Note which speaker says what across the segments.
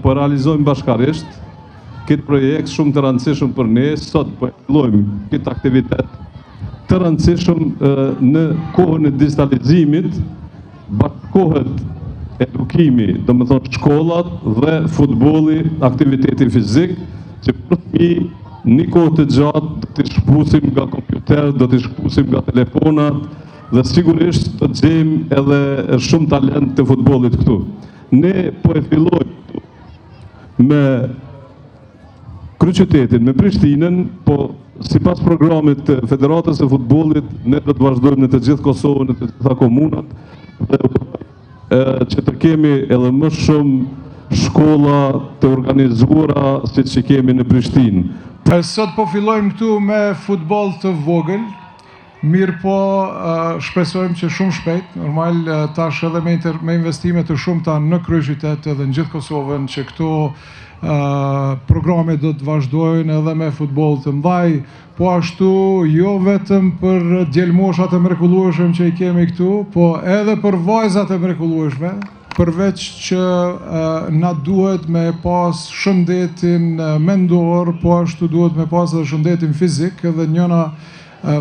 Speaker 1: po realizojmë bashkarisht këtë projekt shumë të rëndësishëm për ne. Sot po fillojmë këtë aktivitet të rëndësishëm në kohën e digitalizimit, bashkohet edukimi, do më thonë shkollat dhe futbolli, aktiviteti fizik, që për fëmijë një kohë të gjatë do të shpusim nga kompjuter, do të shpusim nga telefonat, dhe sigurisht do të gjejmë edhe shumë talent të futbollit këtu. Ne po e fillojmë me Kryqëtetin, me Prishtinën, po sipas programit të Federatës së Futbollit, ne do të vazhdojmë në të gjithë Kosovën, në të gjitha komunat, dhe që të kemi edhe më shumë shkolla të organizuara siç që kemi në Prishtinë.
Speaker 2: Sot po fillojmë këtu me futboll të vogël, mirë po shpresojmë që shumë shpejt, normal tash edhe me investime të shumta në kryeqytet edhe në gjithë Kosovën, që këto programe do të vazhdojnë edhe me futboll të mbaj, po ashtu jo vetëm për djelmoshat e mrekullueshëm që i kemi këtu, po edhe për vajzat e mrekullueshme, përveç që na duhet me pas shëndetin mendor, po ashtu duhet me pas edhe shëndetin fizik, edhe njëna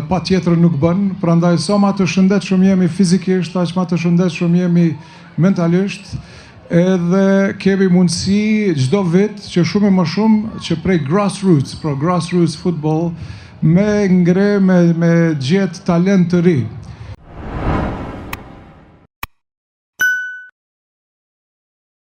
Speaker 2: pa tjetër nuk bën, prandaj sa ma të shëndetshëm jemi fizikisht, aq ma të shëndetshëm jemi mentalisht, edhe kemi mundësi çdo vit që shumë e më shumë që prej grassroots, pra grassroots football, me ngre, me gjetë talent të ri.